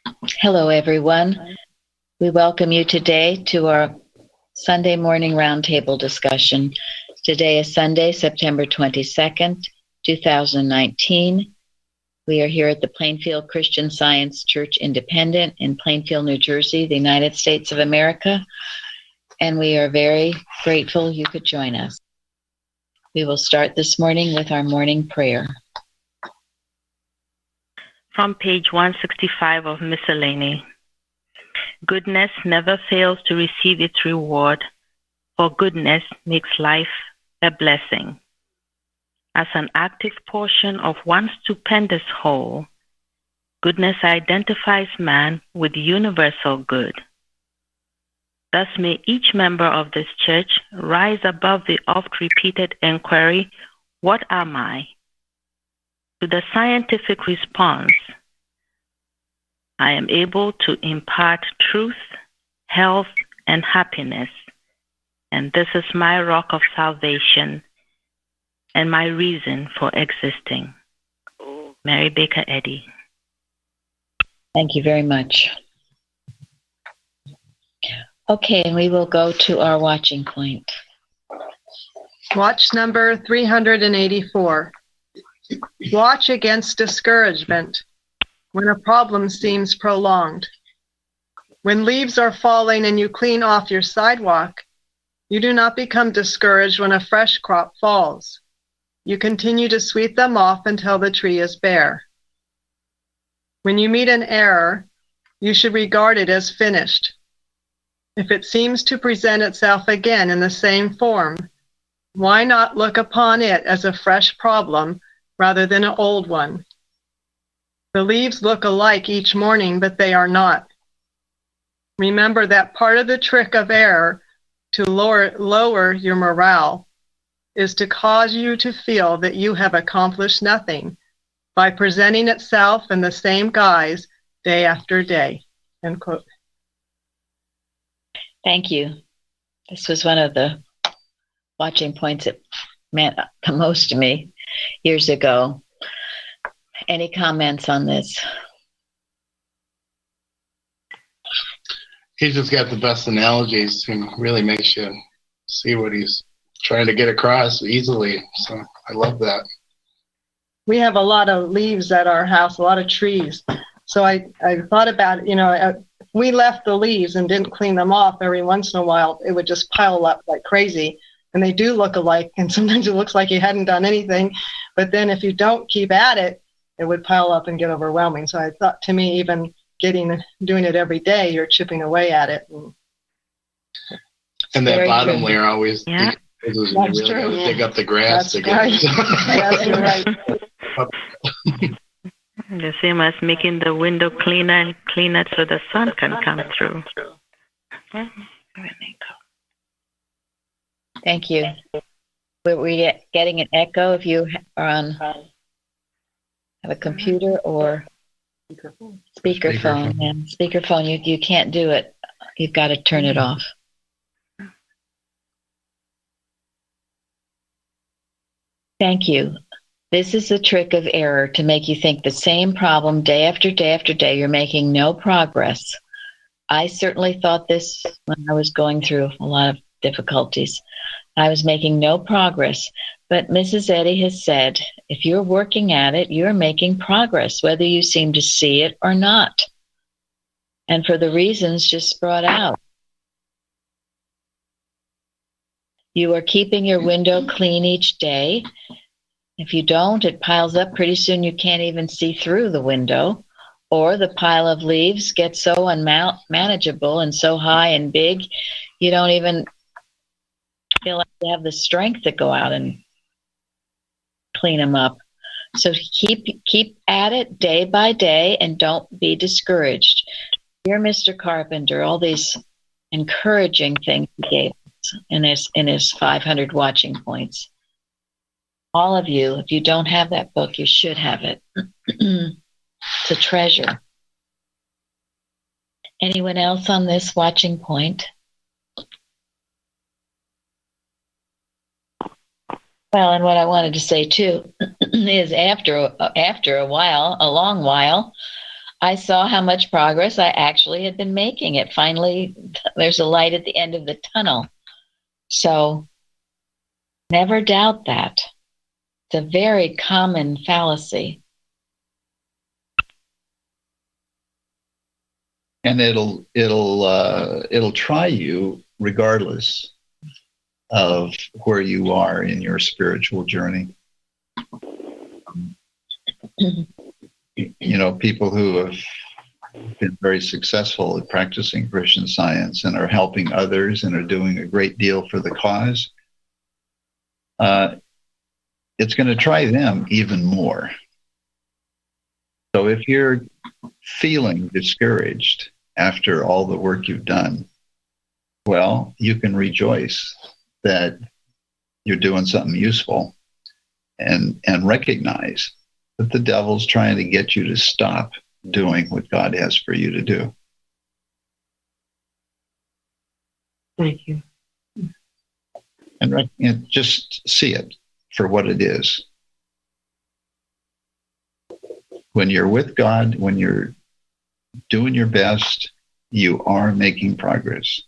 Hello, everyone. We welcome you today to our Sunday morning roundtable discussion. Today is Sunday, September 22nd, 2019. We are here at the Plainfield Christian Science Church Independent in Plainfield, New Jersey, the United States of America, and we are very grateful you could join us. We will start this morning with our morning prayer. From page 165 of Miscellany. Goodness never fails to receive its reward, for goodness makes life a blessing. As an active portion of one stupendous whole, goodness identifies man with universal good. Thus may each member of this church rise above the oft-repeated inquiry, "What am I?" to the scientific response, "I am able to impart truth, health, and happiness, and this is my rock of salvation and my reason for existing." Mary Baker Eddy. Thank you very much. Okay, and we will go to our watching point. Watch number 384. Watch against discouragement when a problem seems prolonged. When leaves are falling and you clean off your sidewalk, you do not become discouraged when a fresh crop falls. You continue to sweep them off until the tree is bare. When you meet an error, you should regard it as finished. If it seems to present itself again in the same form, why not look upon it as a fresh problem rather than an old one? The leaves look alike each morning, but they are not. Remember that part of the trick of error to lower your morale is to cause you to feel that you have accomplished nothing by presenting itself in the same guise day after day. End quote. Thank you. This was one of the watching points that meant the most to me years ago. Any comments on this? He's just got the best analogies and really makes you see what he's trying to get across easily. So I love that. We have a lot of leaves at our house, a lot of trees. So I thought about, if we left the leaves and didn't clean them off every once in a while, it would just pile up like crazy. And they do look alike, and sometimes it looks like you hadn't done anything. But then if you don't keep at it, it would pile up and get overwhelming. So I thought, to me, even doing it every day, you're chipping away at it. And that bottom layer always That's really true. got to dig up the grass That's to get right. That's right. The same as making the window cleaner and cleaner so the sun can come through. Thank you. Were we getting an echo if you are on have a computer or speakerphone? Yeah, speakerphone, you can't do it. You've got to turn it off. Thank you. This is the trick of error, to make you think the same problem day after day after day. You're making no progress. I certainly thought this when I was going through a lot of difficulties. I was making no progress. But Mrs. Eddy has said, if you're working at it, you're making progress, whether you seem to see it or not. And for the reasons just brought out. You are keeping your window clean each day. If you don't, it piles up. Pretty soon you can't even see through the window. Or the pile of leaves gets so unmanageable and so high and big, you don't even feel like you have the strength to go out and clean them up. So keep at it day by day and don't be discouraged. Dear Mr. Carpenter, all these encouraging things he gave us in his 500 watching points. All of you, if you don't have that book, you should have it. It's a treasure. Anyone else on this watching point? Well, and what I wanted to say too is after a while, a long while, I saw how much progress I actually had been making. It finally, there's a light at the end of the tunnel. So never doubt that. It's a very common fallacy. And it'll try you regardless of where you are in your spiritual journey. You know, people who have been very successful at practicing Christian Science and are helping others and are doing a great deal for the cause, it's going to try them even more. So if you're feeling discouraged after all the work you've done, well, you can rejoice that you're doing something useful and recognize that the devil's trying to get you to stop doing what God has for you to do. Thank you. And just see it for what it is. When you're with God, when you're doing your best, you are making progress.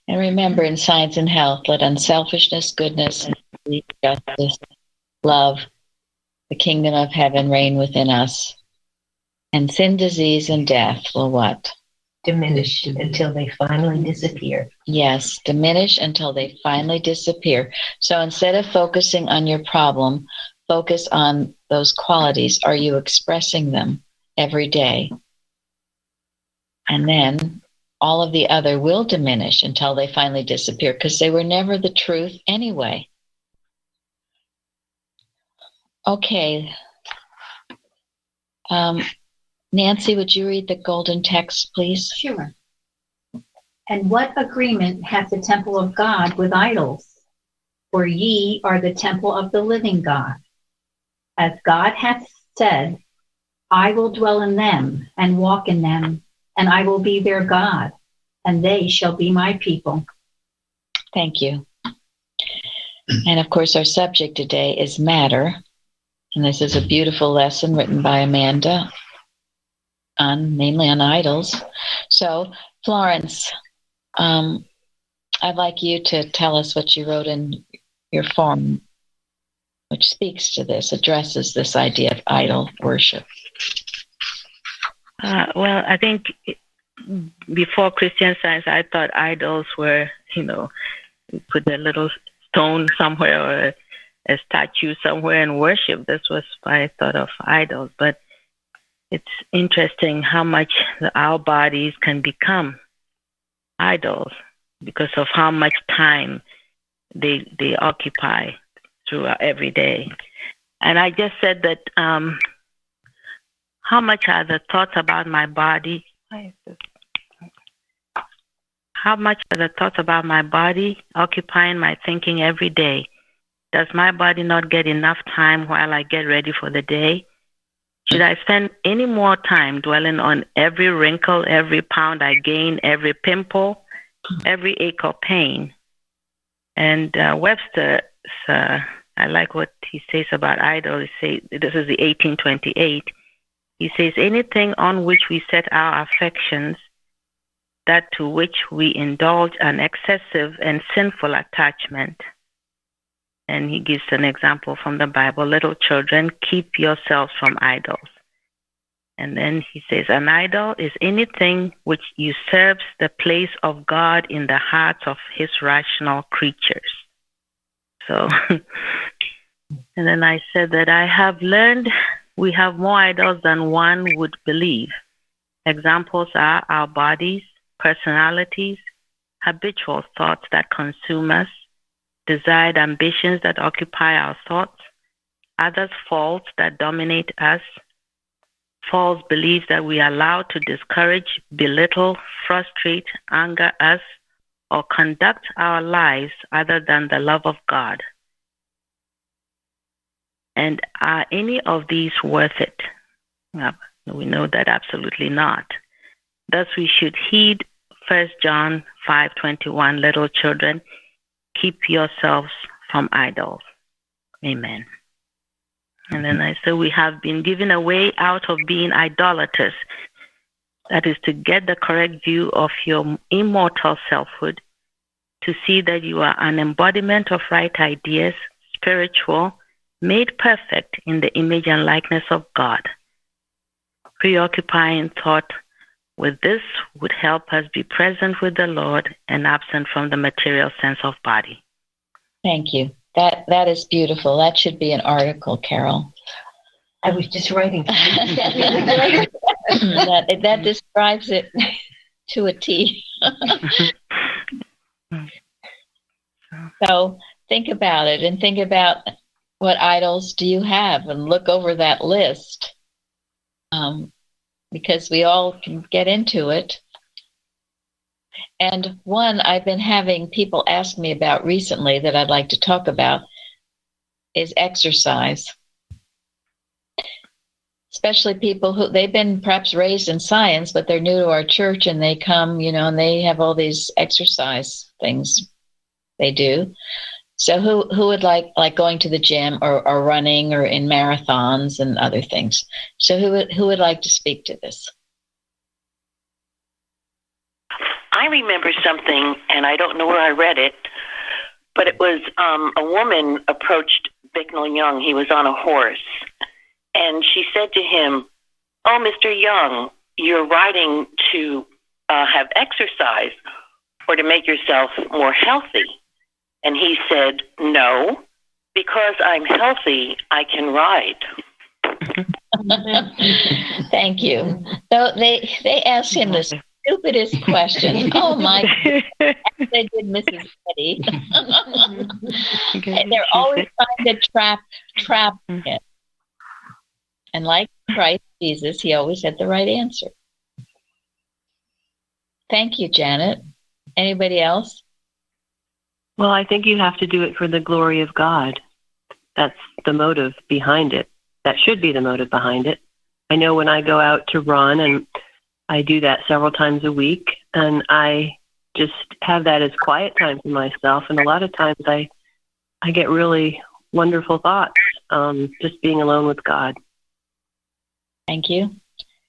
And remember, in science and health, let unselfishness, goodness, justice, love, the kingdom of heaven reign within us. And sin, disease, and death will what? Diminish until they finally disappear. Yes, diminish until they finally disappear. So instead of focusing on your problem, focus on those qualities. Are you expressing them every day? And then all of the other will diminish until they finally disappear, because they were never the truth anyway. Okay. Nancy, would you read the golden text, please? Sure. And what agreement hath the temple of God with idols? For ye are the temple of the living God. As God hath said, I will dwell in them and walk in them, and I will be their God, and they shall be my people. Thank you. And of course, our subject today is matter. And this is a beautiful lesson written by Amanda, mainly on idols. So, Florence, I'd like you to tell us what you wrote in your form, which speaks to this, addresses this idea of idol worship. Well, I think before Christian Science, I thought idols were, put a little stone somewhere or a statue somewhere and worship. This was why I thought of idols. But it's interesting how much our bodies can become idols because of how much time they occupy through our every day. And I just said that how much are the thoughts about my body? How much are the thoughts about my body occupying my thinking every day? Does my body not get enough time while I get ready for the day? Should I spend any more time dwelling on every wrinkle, every pound I gain, every pimple, every ache or pain? And Webster, I like what he says about idols. This is the 1828. He says, anything on which we set our affections, that to which we indulge an excessive and sinful attachment. And he gives an example from the Bible. Little children, keep yourselves from idols. And then he says, an idol is anything which usurps the place of God in the hearts of his rational creatures. So, and then I said that I have learned we have more idols than one would believe. Examples are our bodies, personalities, habitual thoughts that consume us, desired ambitions that occupy our thoughts, others' faults that dominate us, false beliefs that we allow to discourage, belittle, frustrate, anger us, or conduct our lives other than the love of God. And are any of these worth it? We know that absolutely not. Thus we should heed 1 John 5:21, little children, keep yourselves from idols. Amen. And then I say, we have been given a way out of being idolaters. That is to get the correct view of your immortal selfhood, to see that you are an embodiment of right ideas, spiritual, made perfect in the image and likeness of God. Preoccupying thought with this would help us be present with the Lord and absent from the material sense of body. Thank you. That is beautiful. That should be an article, Carol. I was just writing. that describes it to a T. So think about it and think about what idols do you have and look over that list, because we all can get into it. And one I've been having people ask me about recently that I'd like to talk about is exercise. Especially people who they've been perhaps raised in science, but they're new to our church and they come, and they have all these exercise things they do. So who would like going to the gym or running or in marathons and other things? So who would like to speak to this? I remember something, and I don't know where I read it, but it was a woman approached Bicknell Young. He was on a horse, and she said to him, "Oh, Mr. Young, you're riding to have exercise or to make yourself more healthy." And he said, "No, because I'm healthy, I can ride." Thank you. So they asked him the stupidest question. Oh my! They did Mrs. Betty. And they're always trying to trap him. And like Christ Jesus, he always had the right answer. Thank you, Janet. Anybody else? Well, I think you have to do it for the glory of God. That's the motive behind it. That should be the motive behind it. I know when I go out to run, and I do that several times a week, and I just have that as quiet time for myself. And a lot of times I get really wonderful thoughts, just being alone with God. Thank you.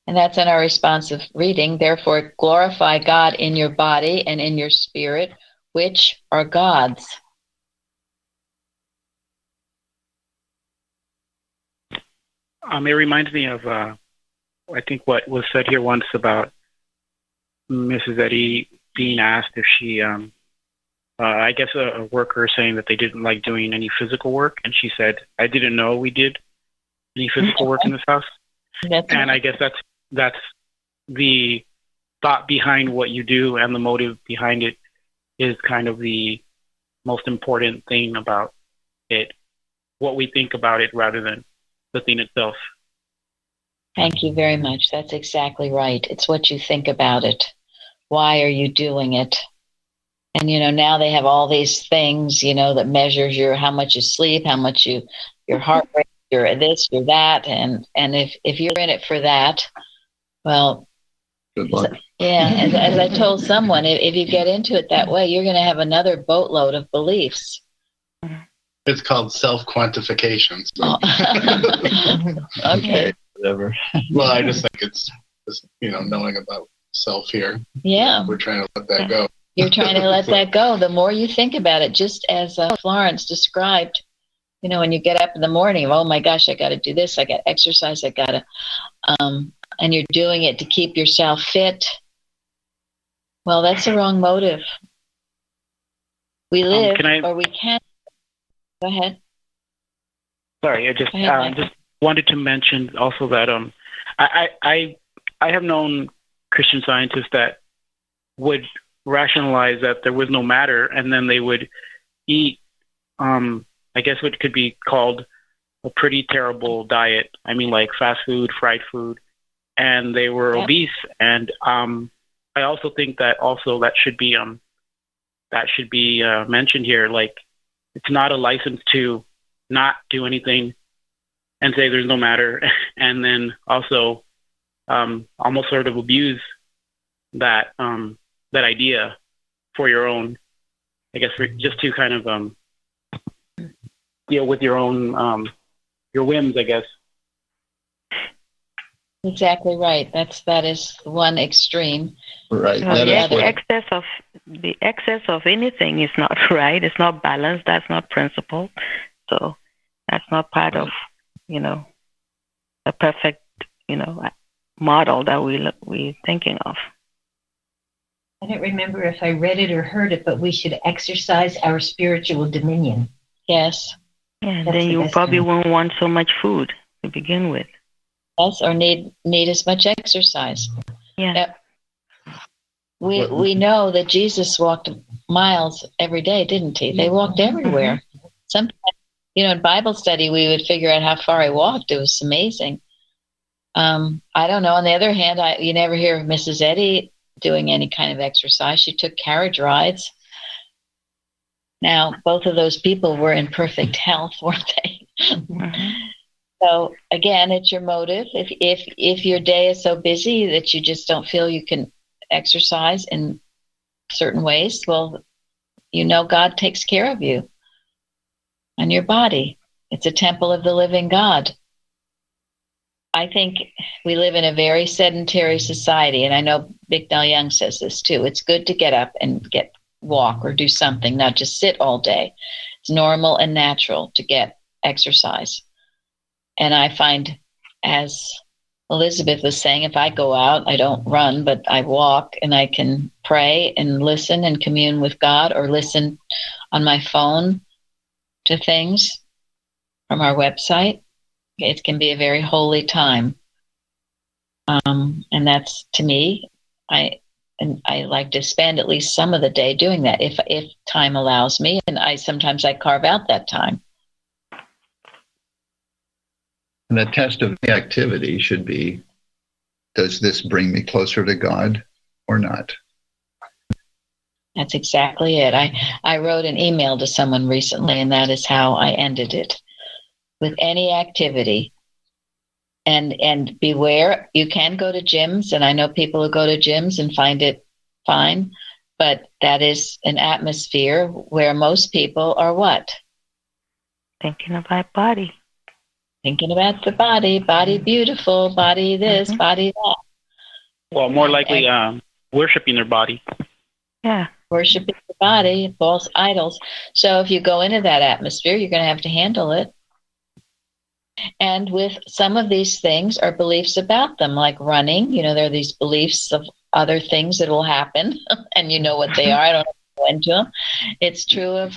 And that's in our responsive reading. Therefore, glorify God in your body and in your spirit, which are God's. It reminds me of, I think, what was said here once about Mrs. Eddy being asked if she, I guess a worker saying that they didn't like doing any physical work. And she said, "I didn't know we did any physical work in this house." And I guess that's the thought behind what you do, and the motive behind it is kind of the most important thing about it, what we think about it rather than the thing itself. Thank you very much. That's exactly right. It's what you think about it. Why are you doing it? And, now they have all these things, that measures how much you sleep, how much your heart rate, your this, your that. And if you're in it for that, well, good luck. Yeah, as I told someone, if you get into it that way, you're going to have another boatload of beliefs. It's called self-quantification. So. Oh. Okay. Whatever. Well, I just think it's just, knowing about self here. Yeah. We're trying to let that go. You're trying to let that go. The more you think about it, just as Florence described, when you get up in the morning, oh my gosh, I got to do this. I got to exercise. I got to, and you're doing it to keep yourself fit. Well, that's the wrong motive. We live, or we can. Go ahead. Sorry, I just wanted to mention also that I have known Christian scientists that would rationalize that there was no matter, and then they would eat, I guess what could be called a pretty terrible diet. I mean, like fast food, fried food, and they were obese. And I also think that that should be mentioned here. Like, it's not a license to not do anything and say there's no matter, and then also almost sort of abuse that idea for your own, I guess, just to kind of deal with your own whims, I guess. Exactly right. That is one extreme. Right. Well, That the is what excess of anything is not right. It's not balanced. That's not principle. So that's not part of, a perfect, model that we're thinking of. I don't remember if I read it or heard it, but we should exercise our spiritual dominion. Yes. Yeah, and That's then the you best probably kind. won't want so much food to begin with. Yes, or need as much exercise. Yeah. Yep. We know that Jesus walked miles every day, didn't he? They walked everywhere. Sometimes, in Bible study, we would figure out how far he walked. It was amazing. I don't know. On the other hand, you never hear of Mrs. Eddy doing any kind of exercise. She took carriage rides. Now, both of those people were in perfect health, weren't they? So again, it's your motive. If your day is so busy that you just don't feel you can exercise in certain ways, well, God takes care of you and your body. It's a temple of the living God. I think we live in a very sedentary society, and I know Bicknell Young says this too. It's good to get up and walk or do something, not just sit all day. It's normal and natural to get exercise. And I find, as Elizabeth was saying, if I go out, I don't run, but I walk, and I can pray and listen and commune with God, or listen on my phone to things from our website. It can be a very holy time. And that's, to me, I like to spend at least some of the day doing that if time allows me. And sometimes I carve out that time. And the test of the activity should be, does this bring me closer to God or not? That's exactly it. I wrote an email to someone recently, and that is how I ended it. With any activity, and beware, you can go to gyms, and I know people who go to gyms and find it fine, but that is an atmosphere where most people are what? Thinking about body. Thinking about the body beautiful, body this, body that. Well, more likely worshiping their body. Yeah. Worshiping the body, false idols. So if you go into that atmosphere, you're going to have to handle it. And with some of these things are beliefs about them, like running. There are these beliefs of other things that will happen, and you know what they are. I don't go into them. It's true of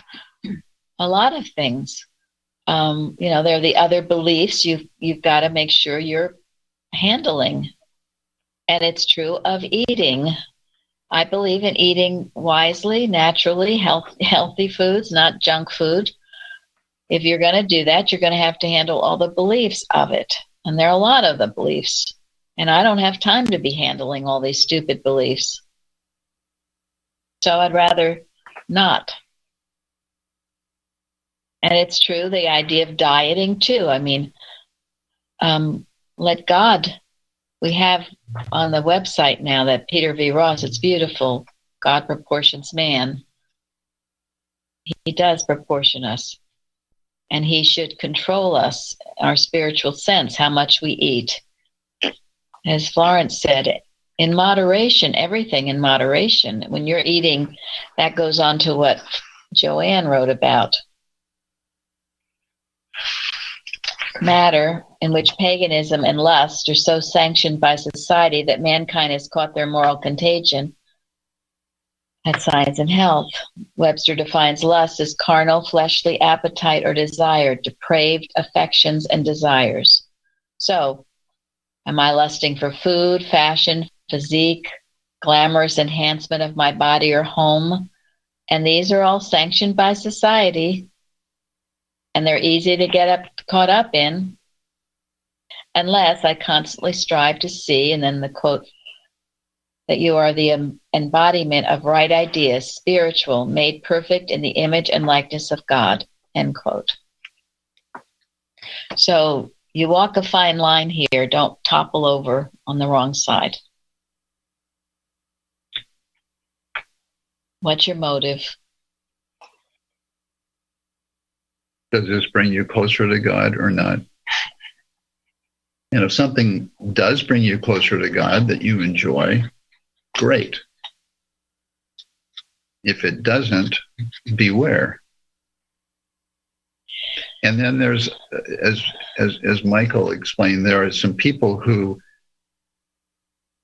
a lot of things. There are the other beliefs you've got to make sure you're handling. And it's true of eating. I believe in eating wisely, naturally, healthy foods, not junk food. If you're going to do that, you're going to have to handle all the beliefs of it. And there are a lot of the beliefs. And I don't have time to be handling all these stupid beliefs. So I'd rather not. And it's true, the idea of dieting too. I mean, let God. We have on the website now that Peter V. Ross, it's beautiful. God proportions man. He does proportion us. And he should control us, our spiritual sense, how much we eat. As Florence said, in moderation, everything in moderation. When you're eating, that goes on to what Joanne wrote about. Matter in which paganism and lust are so sanctioned by society that mankind has caught their moral contagion. That's Science and Health. Webster defines lust as carnal, fleshly appetite or desire, depraved affections and desires. So, am I lusting for food, fashion, physique, glamorous enhancement of my body or home? And these are all sanctioned by society, and they're easy to get caught up in, unless I constantly strive to see, and then the quote, that you are the embodiment of right ideas, spiritual, made perfect in the image and likeness of God, end quote. So you walk a fine line here. Don't topple over on the wrong side. What's your motive? Does this bring you closer to God or not? And if something does bring you closer to God that you enjoy, great. If it doesn't, beware. And then there's, as Michael explained, there are some people who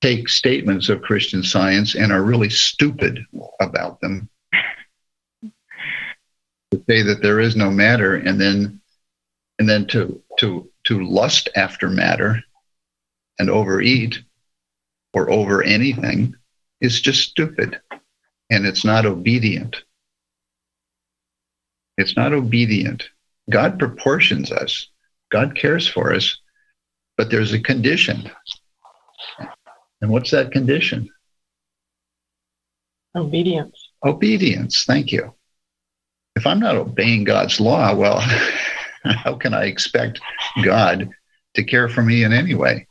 take statements of Christian Science and are really stupid about them. To say that there is no matter, and then to lust after matter and overeat or over anything is just stupid, and it's not obedient. It's not obedient. God proportions us. God cares for us, but there's a condition. And what's that condition? Obedience. Obedience. Thank you. If I'm not obeying God's law, well, how can I expect God to care for me in any way?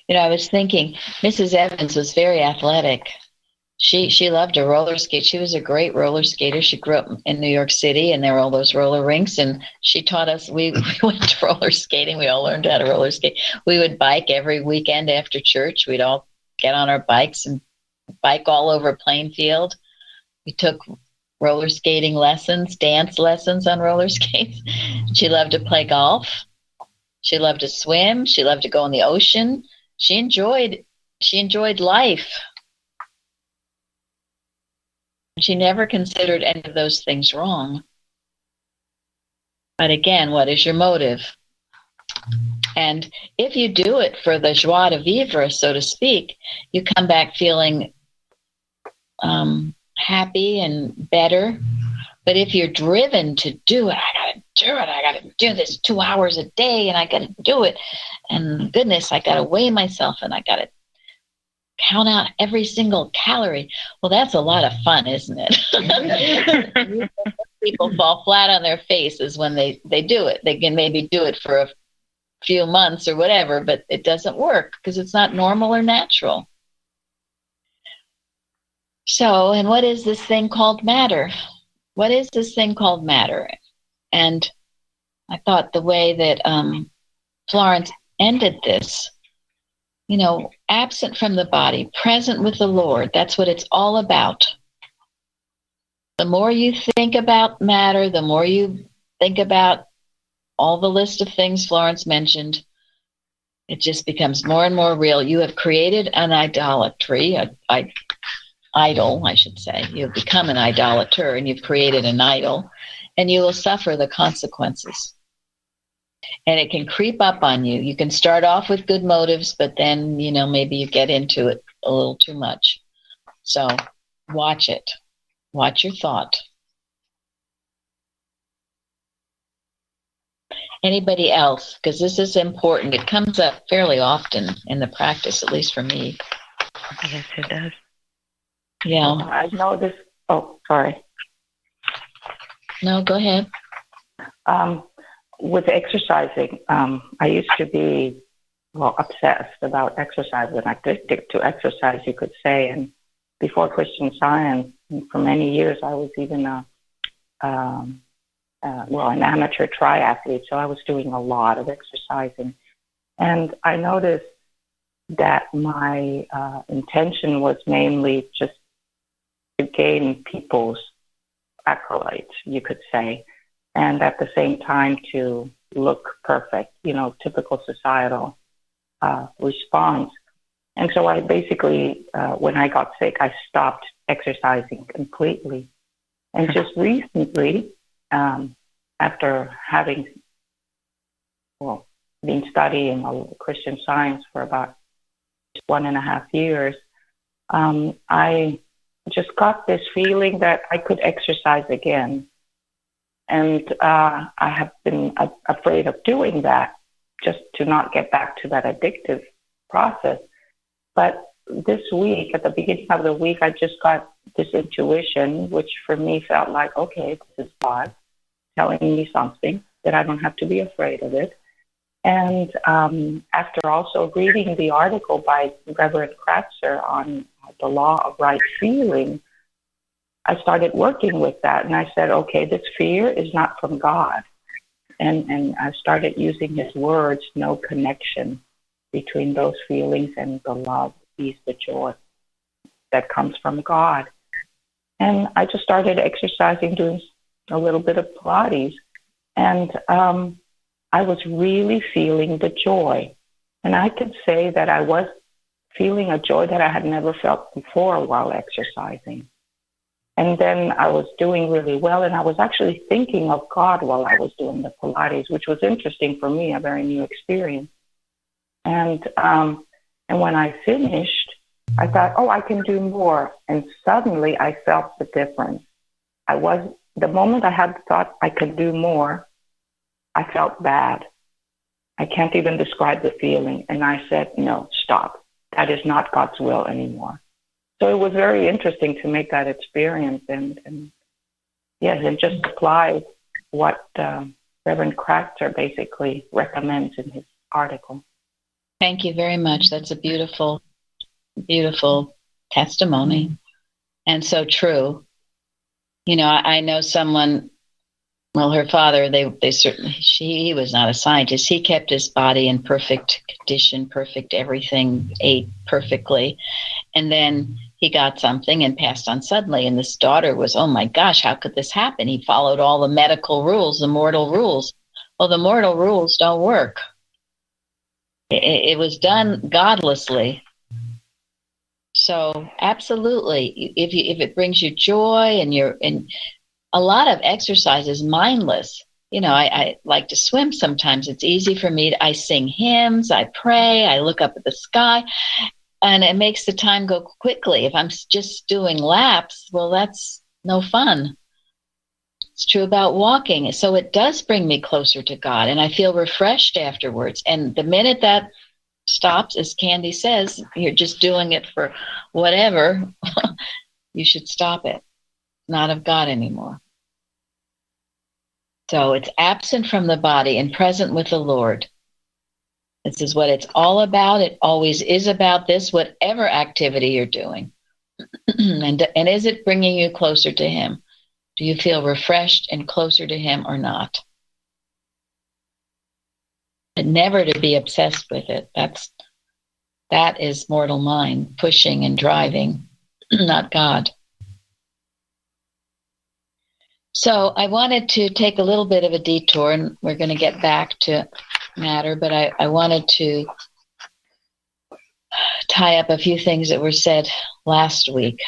You know, I was thinking, Mrs. Evans was very athletic. She loved to roller skate. She was a great roller skater. She grew up in New York City, and there were all those roller rinks, and she taught us. We went to roller skating. We all learned how to roller skate. We would bike every weekend after church. We'd all get on our bikes and bike all over Plainfield. We took roller skating lessons, dance lessons on roller skates. She loved to play golf. She loved to swim. She loved to go in the ocean. She enjoyed life. She never considered any of those things wrong. But again, what is your motive? And if you do it for the joie de vivre, so to speak, you come back feeling happy and better. But if you're driven to do it, I got to do this 2 hours a day, and I got to do it. And goodness, I got to weigh myself, and I got to count out every single calorie. Well, that's a lot of fun, isn't it? People fall flat on their faces when they do it. They can maybe do it for a few months or whatever, but it doesn't work because it's not normal or natural. So, and what is this thing called matter? What is this thing called matter? And I thought the way that Florence ended this, you know, absent from the body, present with the Lord. That's what it's all about. The more you think about matter, the more you think about all the list of things Florence mentioned, it just becomes more and more real. You have created an idolatry, idol, I should say. You've become an idolater, and you've created an idol, and you will suffer the consequences. And it can creep up on you. You can start off with good motives, but then, you know, maybe you get into it a little too much. So watch it. Watch your thought. Anybody else? Because this is important. It comes up fairly often in the practice, at least for me. Yes, it does. Yeah. I know this. Oh, sorry. No, go ahead. With exercising, I used to be, obsessed about exercise and addicted to exercise, you could say. And before Christian Science, for many years, I was even an amateur triathlete. So I was doing a lot of exercising. And I noticed that my intention was mainly just to gain people's accolades, you could say, and at the same time to look perfect, you know, typical societal response. And so I basically, when I got sick, I stopped exercising completely. And just recently, after having, been studying Christian Science for about 1.5 years, I just got this feeling that I could exercise again. And I have been afraid of doing that just to not get back to that addictive process. But this week, at the beginning of the week, I just got this intuition, which for me felt like, okay, this is God telling me something, that I don't have to be afraid of it. And after also reading the article by Reverend Kratzer on the law of right feeling, I started working with that. And I said, okay, this fear is not from God. And I started using his words, no connection between those feelings and the love, the peace, the joy that comes from God. And I just started exercising, doing a little bit of Pilates. And I was really feeling the joy. And I could say that I was feeling a joy that I had never felt before while exercising. And then I was doing really well, and I was actually thinking of God while I was doing the Pilates, which was interesting for me, a very new experience. And when I finished, I thought, oh, I can do more. And suddenly I felt the difference. The moment I had the thought I could do more, I felt bad. I can't even describe the feeling. And I said, no, stop. That is not God's will anymore. So it was very interesting to make that experience and just apply what Reverend Kratzer basically recommends in his article. Thank you very much. That's a beautiful, beautiful testimony, and so true. You know, I know someone. Well, her father, he was not a scientist. He kept his body in perfect condition, perfect everything, ate perfectly. And then he got something and passed on suddenly. And this daughter was, oh my gosh, how could this happen? He followed all the medical rules, the mortal rules. Well, the mortal rules don't work. It was done godlessly. So absolutely, if it brings you joy and a lot of exercise is mindless. You know, I like to swim sometimes. It's easy for me. I sing hymns, I pray, I look up at the sky, and it makes the time go quickly. If I'm just doing laps, well, that's no fun. It's true about walking. So it does bring me closer to God, and I feel refreshed afterwards. And the minute that stops, as Candy says, you're just doing it for whatever, you should stop it. Not of God anymore. So it's absent from the body and present with the Lord. This is what it's all about. It always is about this, whatever activity you're doing. and is it bringing you closer to him? Do you feel refreshed and closer to him or not? And never to be obsessed with it. That is mortal mind, pushing and driving, not God. So I wanted to take a little bit of a detour, and we're going to get back to matter, but I wanted to tie up a few things that were said last week.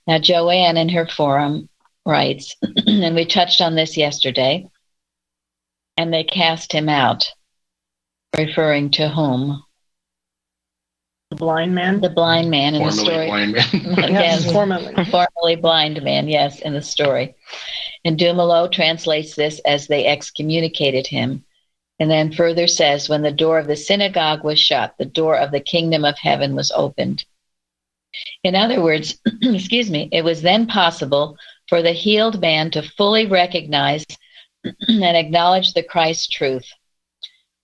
Now, Joanne in her forum writes, and we touched on this yesterday, and they cast him out, referring to whom? The blind man? The blind man in the story. Blind man. Yes, formerly blind man, yes, in the story. And Dumoulin translates this as they excommunicated him. And then further says, when the door of the synagogue was shut, the door of the kingdom of heaven was opened. In other words, it was then possible for the healed man to fully recognize and acknowledge the Christ truth.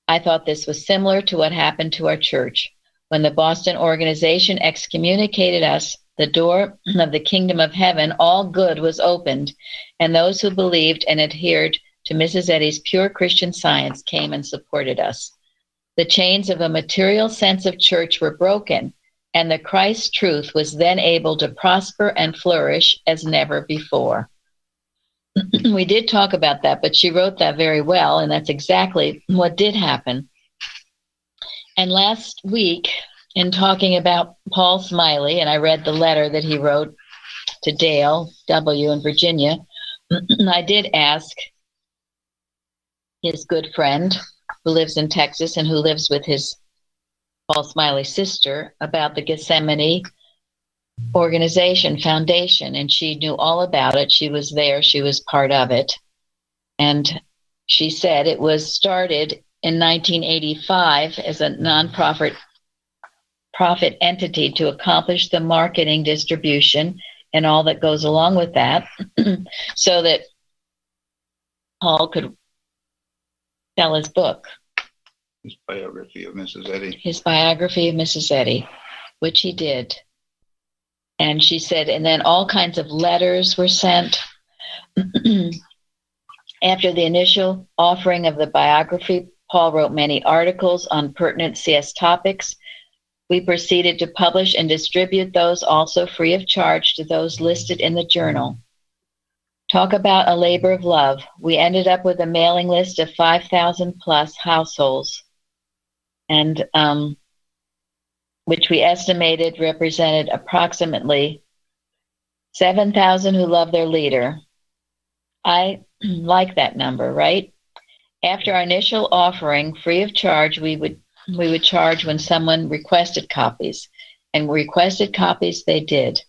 I thought this was similar to what happened to our church. When the Boston organization excommunicated us, the door of the kingdom of heaven, all good, was opened, and those who believed and adhered to Mrs. Eddy's pure Christian Science came and supported us. The chains of a material sense of church were broken, and the Christ truth was then able to prosper and flourish as never before. We did talk about that, but she wrote that very well, and that's exactly what did happen. And last week, in talking about Paul Smiley, and I read the letter that he wrote to Dale W. in Virginia, I did ask his good friend who lives in Texas and who lives with his Paul Smiley's sister about the Gethsemane organization, foundation, and she knew all about it. She was there. She was part of it. And she said it was started in 1985 as a nonprofit entity to accomplish the marketing, distribution, and all that goes along with that, so that Paul could sell his book. His biography of Mrs. Eddy. His biography of Mrs. Eddy, which he did. And she said, and then all kinds of letters were sent. After the initial offering of the biography, Paul wrote many articles on pertinent CS topics. We proceeded to publish and distribute those also free of charge to those listed in the journal. Talk about a labor of love. We ended up with a mailing list of 5,000 plus households, and which we estimated represented approximately 7,000 who love their leader. I like that number, right? After our initial offering, free of charge, we would charge when someone requested copies, and requested copies they did.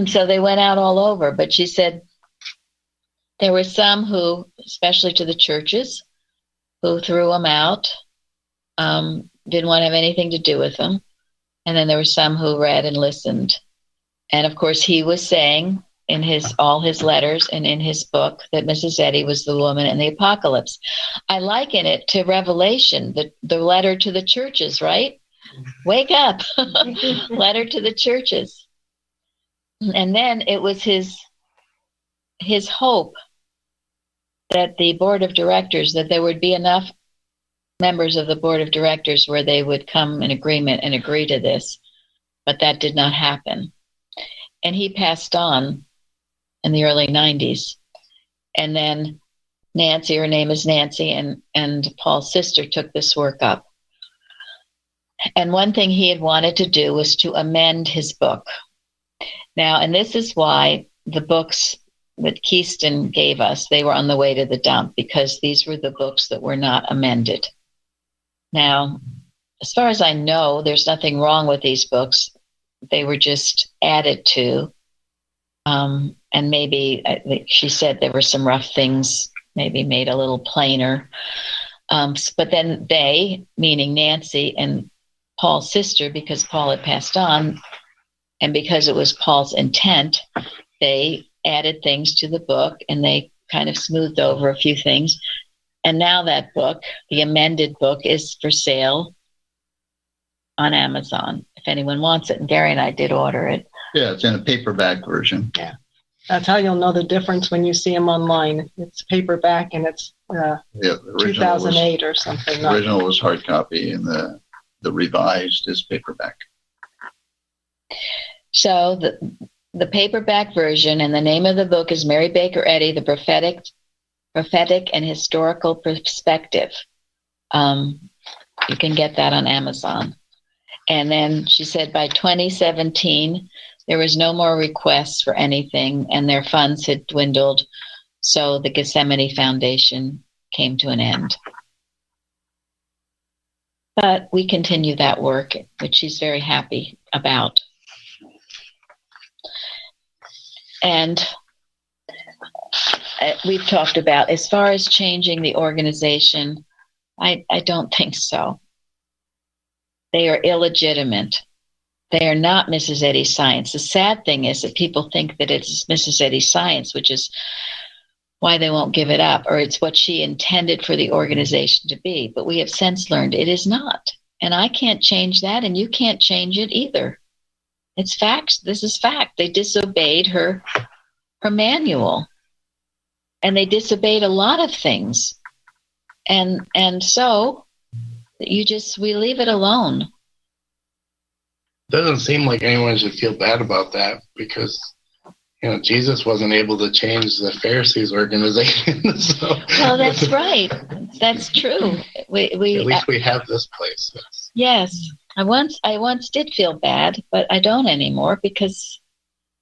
So they went out all over, but she said there were some who, especially to the churches, who threw them out, didn't want to have anything to do with them. And then there were some who read and listened. And of course, he was saying in all his letters and in his book that Mrs. Eddy was the woman in the apocalypse. I liken it to Revelation, the letter to the churches, right? Wake up, letter to the churches. And then it was his hope that the board of directors, that there would be enough members of the board of directors where they would come in agreement and agree to this. But that did not happen. And he passed on in the early 90s. And then Nancy, her name is Nancy, and Paul's sister took this work up. And one thing he had wanted to do was to amend his book. Now, and this is why the books that Keyston gave us, they were on the way to the dump, because these were the books that were not amended. Now, as far as I know, there's nothing wrong with these books. They were just added to. And maybe she said there were some rough things, maybe made a little plainer. But then they, meaning Nancy and Paul's sister, because Paul had passed on, and because it was Paul's intent, they added things to the book and they kind of smoothed over a few things. And now that book, the amended book, is for sale on Amazon if anyone wants it. And Gary and I did order it. Yeah, it's in a paperback version. Yeah. That's how you'll know the difference when you see them online. It's paperback and it's 2008 or something. The original was hard copy and the revised is paperback. So the paperback version, and the name of the book is Mary Baker Eddy, The Prophetic and Historical Perspective. You can get that on Amazon. And then she said by 2017, there was no more requests for anything, and their funds had dwindled. So the Gethsemane Foundation came to an end. But we continue that work, which she's very happy about. And we've talked about, as far as changing the organization, I don't think so. They are illegitimate. They are not Mrs. Eddy's science. The sad thing is that people think that it's Mrs. Eddy's science, which is why they won't give it up, or it's what she intended for the organization to be. But we have since learned it is not. And I can't change that, and you can't change it either. It's fact. This is fact. They disobeyed her manual, and they disobeyed a lot of things. And so we leave it alone. Doesn't seem like anyone should feel bad about that, because Jesus wasn't able to change the Pharisees' organization. So. Well, that's right. That's true. We at least we have this place. Yes, I once did feel bad, but I don't anymore, because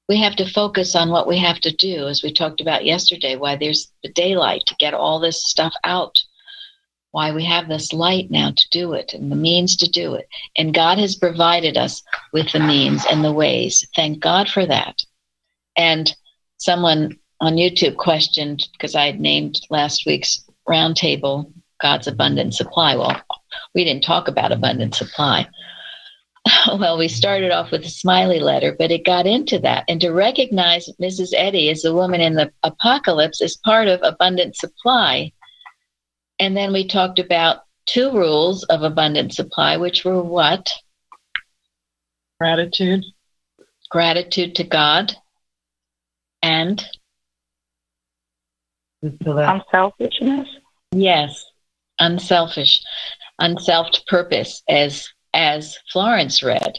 we have to focus on what we have to do, as we talked about yesterday. Why there's the daylight to get all this stuff out. Why we have this light now to do it, and the means to do it. And God has provided us with the means and the ways. Thank God for that. And someone on YouTube questioned, because I had named last week's Roundtable God's Abundant Supply. Well, we didn't talk about abundant supply. Well, we started off with a smiley letter, but it got into that. And to recognize Mrs. Eddy as the woman in the apocalypse is part of abundant supply. And then we talked about 2 rules of abundant supply, which were what? Gratitude. Gratitude to God and Unselfishness? Yes, unselfish, unselfed purpose, as Florence read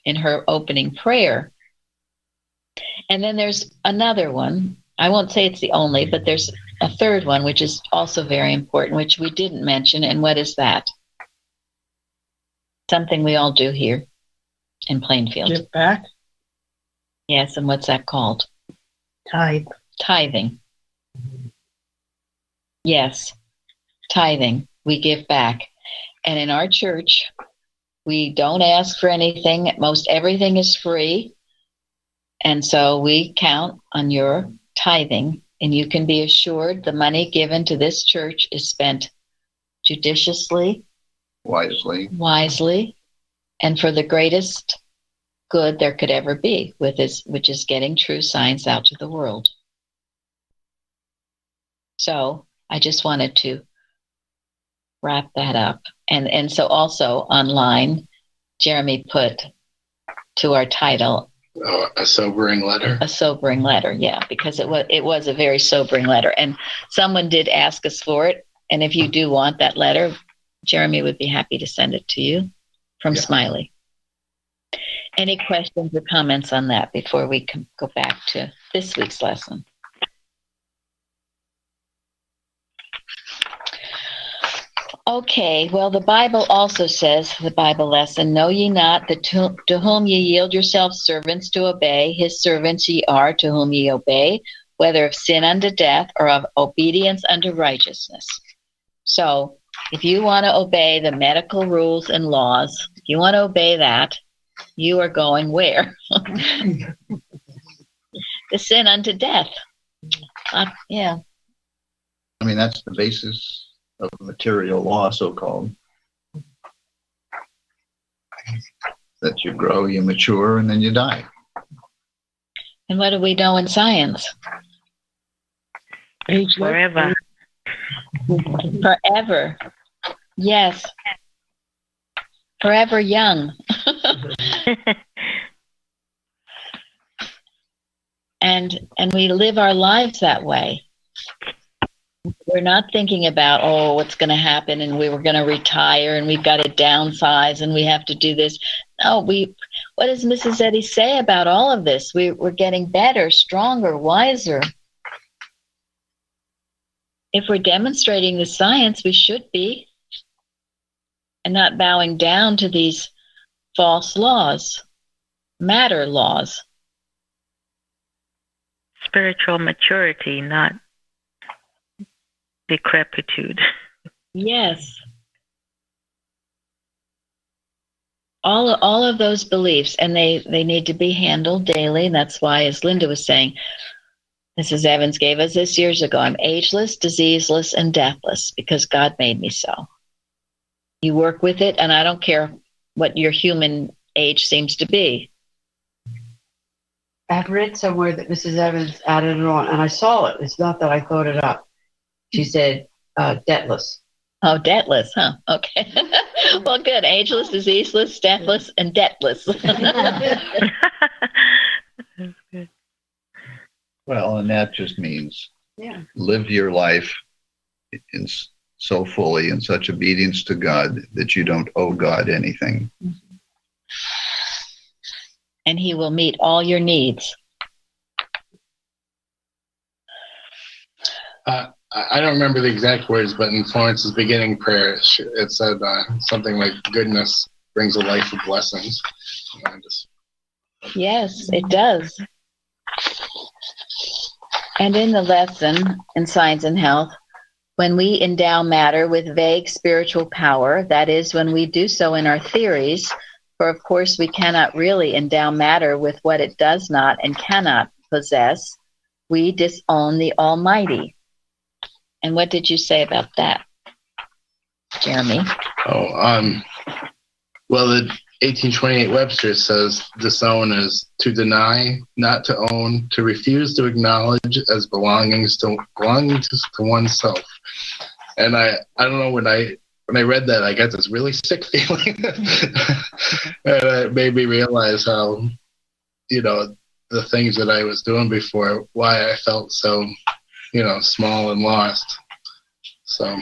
in her opening prayer. And then there's another one. I won't say it's the only, but there's a third one, which is also very important, which we didn't mention. And what is that? Something we all do here in Plainfield. Give back. Yes, and what's that called? Tithing. Yes, tithing. We give back. And in our church, we don't ask for anything. Most everything is free. And so we count on your tithing, and you can be assured the money given to this church is spent judiciously, wisely, and for the greatest good there could ever be, which is getting true science out to the world. So I just wanted to wrap that up. And so also online, Jeremy put to our title, a sobering letter. A sobering letter, yeah, because it was a very sobering letter. And someone did ask us for it. And if you do want that letter, Jeremy would be happy to send it to you from Smiley. Any questions or comments on that before we can go back to this week's lesson? Okay, well, the Bible also says, the Bible lesson, know ye not that to whom ye yield yourselves servants to obey, his servants ye are to whom ye obey, whether of sin unto death or of obedience unto righteousness. So if you want to obey the medical rules and laws, if you want to obey that, you are going where? The sin unto death. Yeah. I mean, that's the basis of material law, so-called. That you grow, you mature, and then you die. And what do we know in science? Forever. Forever. Yes. Forever young. And we live our lives that way. We're not thinking about, what's going to happen, and we were going to retire, and we've got to downsize, and we have to do this. No, what does Mrs. Eddy say about all of this? We're getting better, stronger, wiser. If we're demonstrating the science, we should be, and not bowing down to these false laws, matter laws. Spiritual maturity, not decrepitude. Yes. All of those beliefs, and they need to be handled daily. And that's why, as Linda was saying, Mrs. Evans gave us this years ago, I'm ageless, diseaseless, and deathless because God made me so. You work with it, and I don't care what your human age seems to be. I've read somewhere that Mrs. Evans added it on, and I saw it. It's not that I thought it up. She said, deathless. Oh, deathless, huh? Okay. Well, good. Ageless, diseaseless, deathless, and debtless. That's good. Well, and that just means live your life so fully in such obedience to God that you don't owe God anything. And he will meet all your needs. I don't remember the exact words, but in Florence's beginning prayer, it said something like, goodness brings a life of blessings. Yes, it does. And in the lesson in Science and Health, when we endow matter with vague spiritual power, that is, when we do so in our theories, for of course we cannot really endow matter with what it does not and cannot possess, we disown the Almighty. And what did you say about that, Jeremy? Well, the 1828 Webster says disown is to deny, not to own, to refuse to acknowledge as belonging to oneself. And I don't know, when I read that, I got this really sick feeling. And it made me realize how, the things that I was doing before, why I felt so, small and lost. So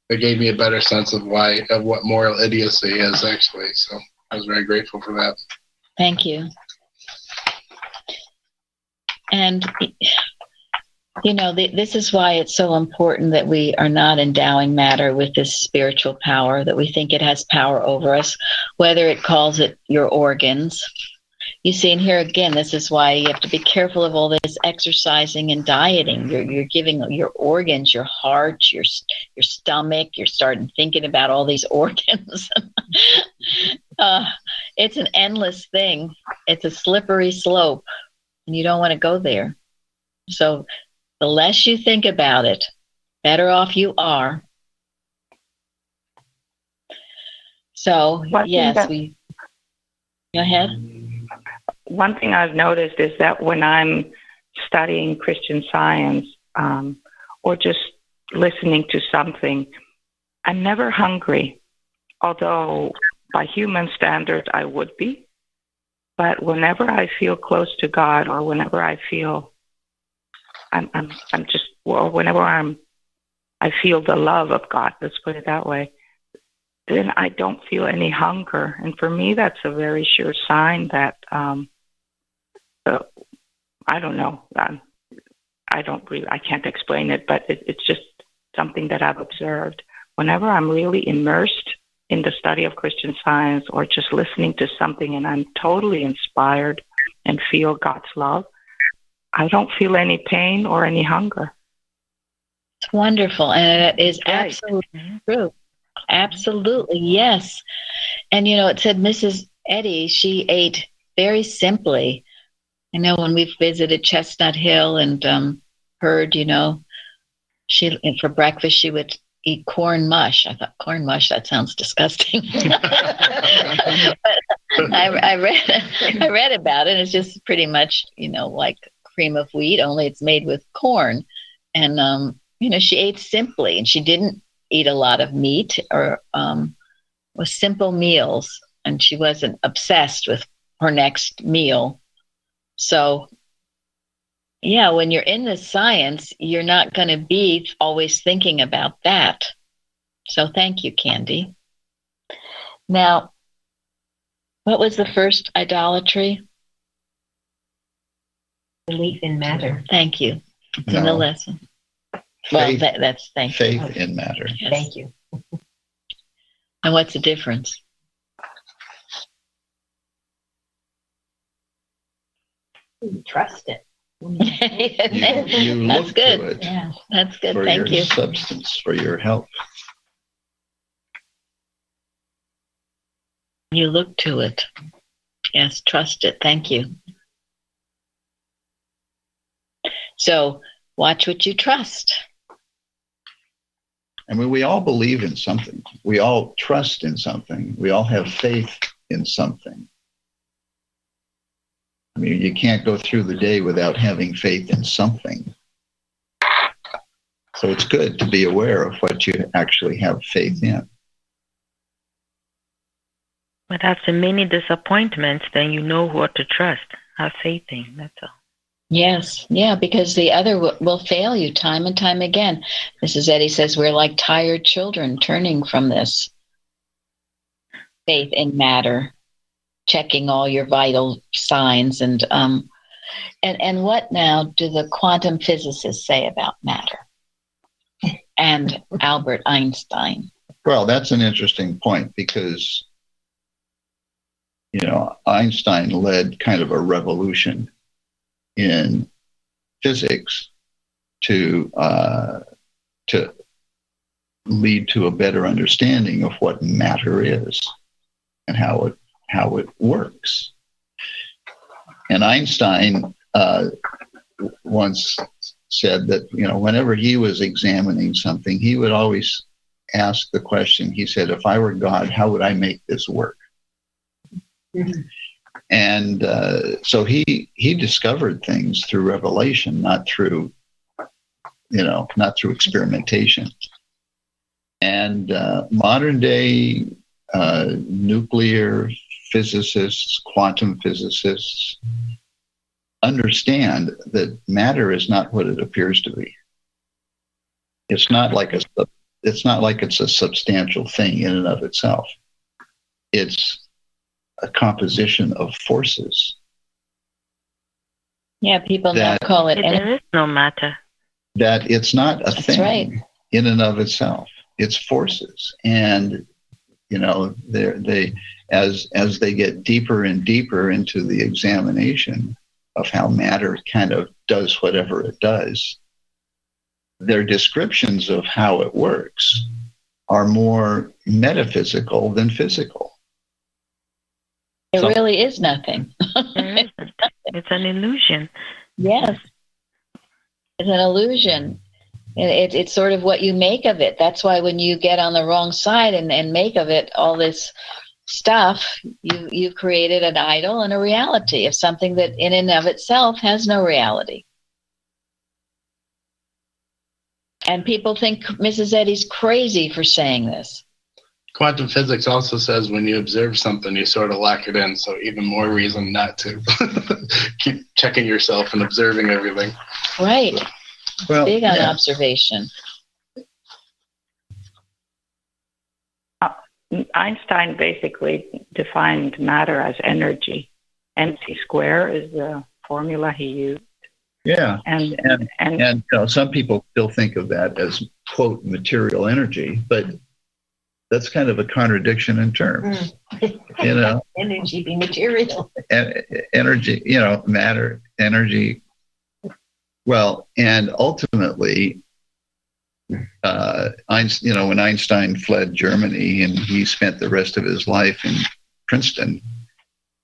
it gave me a better sense of what moral idiocy is actually. So I was very grateful for that. Thank you. And, this is why it's so important that we are not endowing matter with this spiritual power, that we think it has power over us, whether it calls it your organs. You see, and here again, this is why you have to be careful of all this exercising and dieting. You're giving your organs, your heart, your stomach, you're starting thinking about all these organs. It's an endless thing. It's a slippery slope, and you don't want to go there. So the less you think about it, better off you are. So, yes, we... Go ahead. One thing I've noticed is that when I'm studying Christian Science or just listening to something, I'm never hungry, although by human standards I would be. But whenever I feel close to God, or whenever I feel I feel the love of God, let's put it that way, then I don't feel any hunger. And for me, that's a very sure sign that, I don't know. I can't explain it, but it's just something that I've observed. Whenever I'm really immersed in the study of Christian Science or just listening to something and I'm totally inspired and feel God's love, I don't feel any pain or any hunger. It's wonderful. And it is absolutely true. Absolutely, yes. And, it said Mrs. Eddy, she ate very simply. I know when we've visited Chestnut Hill and heard, for breakfast she would eat corn mush. I thought, corn mush, that sounds disgusting. But I read about it. It's just pretty much, like cream of wheat, only it's made with corn. And, she ate simply, and she didn't eat a lot of meat or was simple meals, and she wasn't obsessed with her next meal. So, when you're in the science, you're not going to be always thinking about that. So thank you, Candy. Now, what was the first idolatry? Belief in matter. Thank you. It's in the lesson. Faith, well, that's thank faith you. Faith in matter. Yes. Thank you. And what's the difference? Trust it. You That's look good. to it. Yeah. That's good. For Thank your you. substance, for your health. You look to it. Yes, trust it. Thank you. So watch what you trust. I mean, we all believe in something. We all trust in something. We all have faith in something. I mean, you can't go through the day without having faith in something. So it's good to be aware of what you actually have faith in. But after many disappointments, then you know what to trust. Have faith in, that's all. Yes, yeah, because the other will fail you time and time again. Mrs. Eddy says we're like tired children turning from this faith in matter, checking all your vital signs. And what now do the quantum physicists say about matter? And Albert Einstein. Well, that's an interesting point because, Einstein led kind of a revolution in physics to lead to a better understanding of what matter is and how it works. And Einstein once said that, whenever he was examining something, he would always ask the question, he said, if I were God, how would I make this work? Mm-hmm. And so he discovered things through revelation, not through experimentation. And modern day nuclear physicists, quantum physicists understand that matter is not what it appears to be. It's not like it's a substantial thing in and of itself. It's a composition of forces. Yeah, people now call it energy. There is no matter. That it's not a thing right. in and of itself. It's forces, and they as they get deeper and deeper into the examination of how matter kind of does whatever it does, their descriptions of how it works are more metaphysical than physical. It really is nothing. It's an illusion. Yes. It's an illusion. It's sort of what you make of it. That's why when you get on the wrong side and make of it all this stuff, you've created an idol and a reality of something that in and of itself has no reality. And people think Mrs. Eddy's crazy for saying this. Quantum physics also says when you observe something, you sort of lock it in. So even more reason not to keep checking yourself and observing everything. Right. Well, big on observation. Einstein basically defined matter as energy. MC square is the formula he used. Yeah, and some people still think of that as, quote, material energy, but that's kind of a contradiction in terms. Energy be material. Energy, matter, energy. Well, and ultimately, Einstein, when Einstein fled Germany and he spent the rest of his life in Princeton,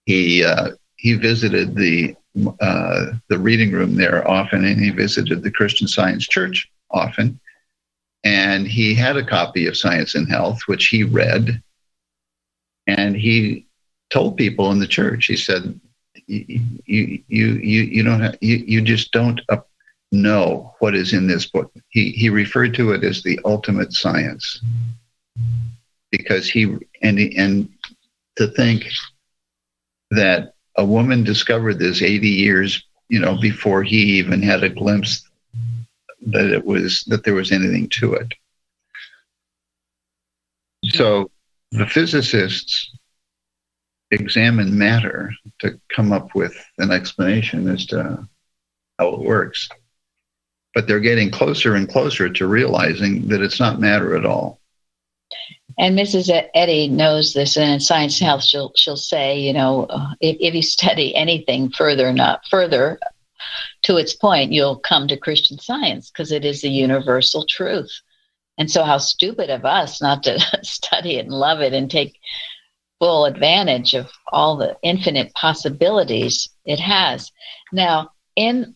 he visited the reading room there often, and he visited the Christian Science Church often. And he had a copy of Science and Health, which he read, and he told people in the church, he said, you don't you just don't know what is in this book. He referred to it as the ultimate science, because and to think that a woman discovered this 80 years, before he even had a glimpse that there was anything to it. So the physicists examine matter to come up with an explanation as to how it works. But they're getting closer and closer to realizing that it's not matter at all. And Mrs. Eddy knows this, and in Science and Health, she'll say, if you study anything further to its point, you'll come to Christian Science, because it is the universal truth. And so how stupid of us not to study it and love it and take full advantage of all the infinite possibilities it has. Now, in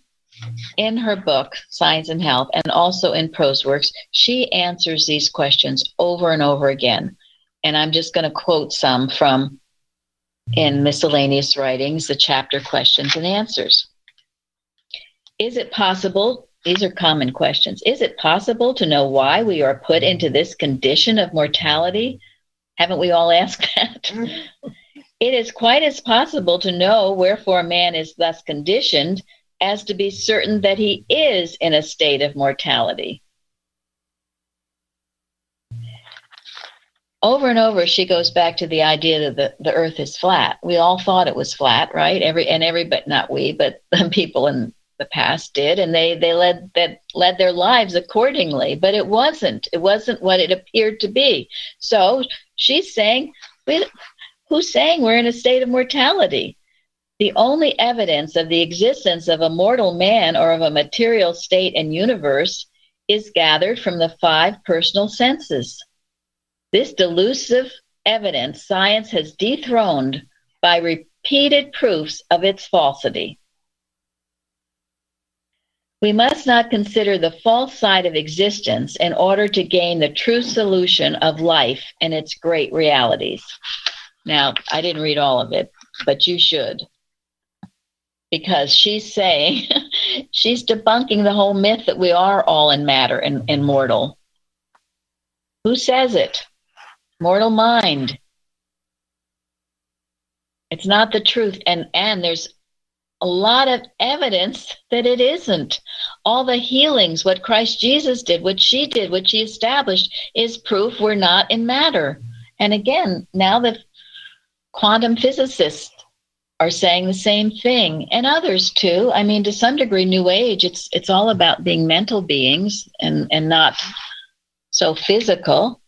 her book, Science and Health, and also in Prose Works, she answers these questions over and over again. And I'm just going to quote some from in Miscellaneous Writings, the chapter Questions and Answers. Is it possible, these are common questions, is it possible to know why we are put into this condition of mortality? Haven't we all asked that? It is quite as possible to know wherefore man is thus conditioned as to be certain that he is in a state of mortality. Over and over, she goes back to the idea that the earth is flat. We all thought it was flat, right? But not we, but the people in the past did, and they led their lives accordingly. But it wasn't. It wasn't what it appeared to be. So she's saying, who's saying we're in a state of mortality? The only evidence of the existence of a mortal man or of a material state and universe is gathered from the 5 personal senses. This delusive evidence science has dethroned by repeated proofs of its falsity. We must not consider the false side of existence in order to gain the true solution of life and its great realities. Now, I didn't read all of it, but you should. Because she's saying, she's debunking the whole myth that we are all in matter and mortal. Who says it? Mortal mind. It's not the truth. And there's a lot of evidence that it isn't. All the healings, what Christ Jesus did, what she established, is proof we're not in matter. And again, now the quantum physicists are saying the same thing, and others too. I mean, to some degree, New Age, it's all about being mental beings and not so physical.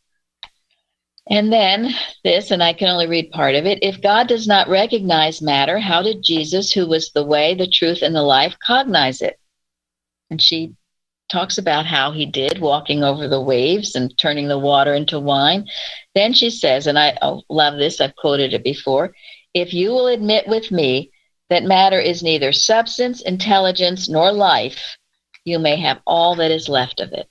And then this, and I can only read part of it. If God does not recognize matter, how did Jesus, who was the way, the truth, and the life, cognize it? And she talks about how he did, walking over the waves and turning the water into wine. Then she says, and I love this, I've quoted it before, if you will admit with me that matter is neither substance, intelligence, nor life, you may have all that is left of it.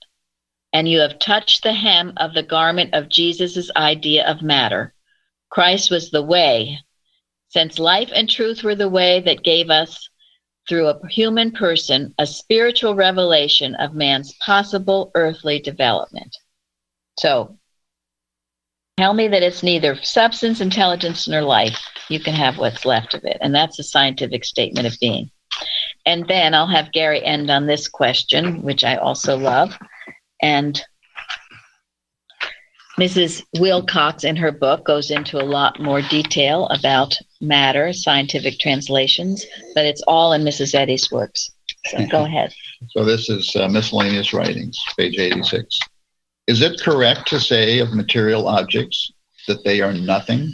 And you have touched the hem of the garment of Jesus' idea of matter. Christ was the way, since life and truth were the way that gave us, through a human person, a spiritual revelation of man's possible earthly development. So, tell me that it's neither substance, intelligence, nor life. You can have what's left of it. And that's a scientific statement of being. And then I'll have Gary end on this question, which I also love. And Mrs. Wilcox, in her book, goes into a lot more detail about matter, scientific translations, but it's all in Mrs. Eddy's works. So go ahead. So this is miscellaneous writings, page 86. Is it correct to say of material objects that they are nothing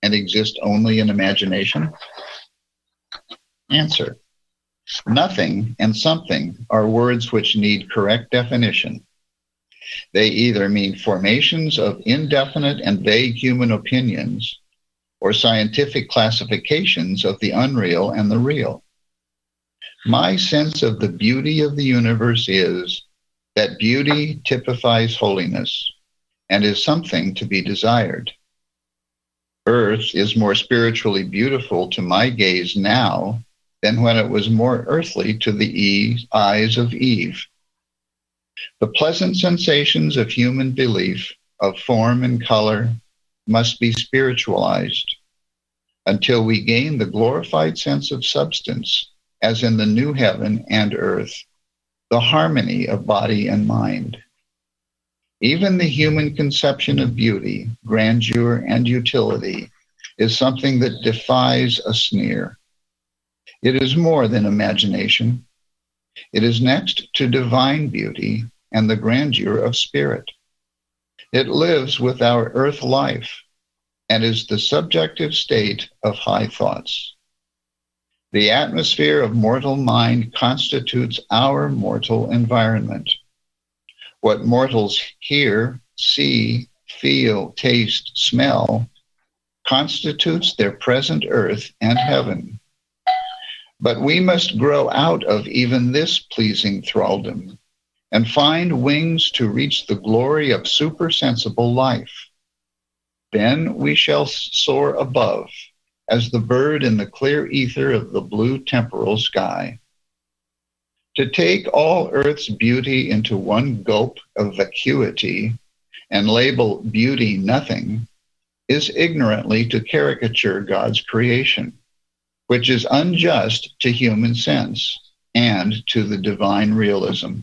and exist only in imagination? Answer. Nothing and something are words which need correct definition. They either mean formations of indefinite and vague human opinions or scientific classifications of the unreal and the real. My sense of the beauty of the universe is that beauty typifies holiness and is something to be desired. Earth is more spiritually beautiful to my gaze now than when it was more earthly to the eyes of Eve. The pleasant sensations of human belief, of form and color, must be spiritualized until we gain the glorified sense of substance, as in the new heaven and earth, the harmony of body and mind. Even the human conception of beauty, grandeur, and utility is something that defies a sneer. It is more than imagination. It is next to divine beauty and the grandeur of spirit. It lives with our earth life and is the subjective state of high thoughts. The atmosphere of mortal mind constitutes our mortal environment. What mortals hear, see, feel, taste, smell constitutes their present earth and heaven. But we must grow out of even this pleasing thraldom and find wings to reach the glory of supersensible life. Then we shall soar above, as the bird in the clear ether of the blue temporal sky. To take all earth's beauty into one gulp of vacuity and label beauty nothing is ignorantly to caricature God's creation, which is unjust to human sense and to the divine realism.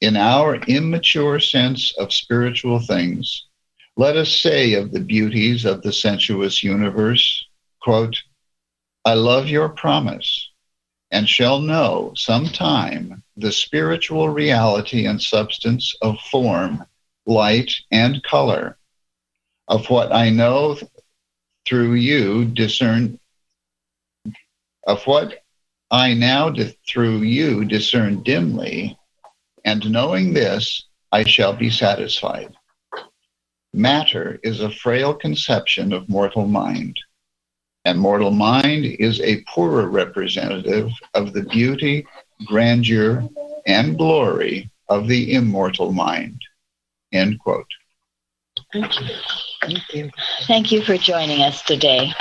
In our immature sense of spiritual things, let us say of the beauties of the sensuous universe, quote, I love your promise and shall know sometime the spiritual reality and substance of form, light, and color, of what I know through you discern, of what I now through you discern dimly, and knowing this, I shall be satisfied. Matter is a frail conception of mortal mind, and mortal mind is a poorer representative of the beauty, grandeur, and glory of the immortal mind. End quote. Thank you. Thank you. Thank you for joining us today.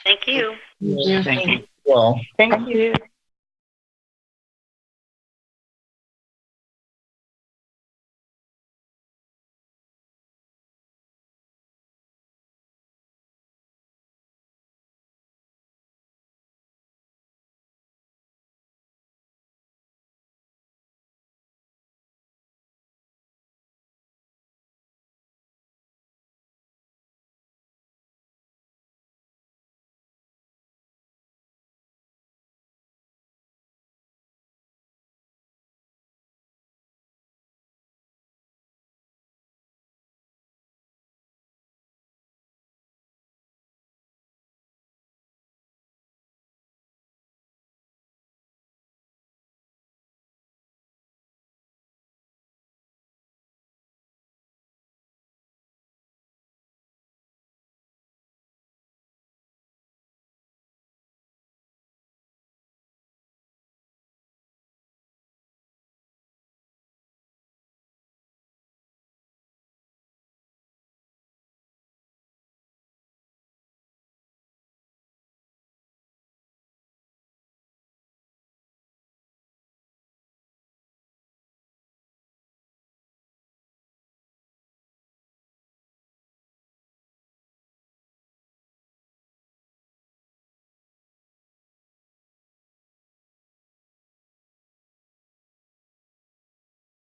Thank you. Thank you. Thank you. Well, Thank you.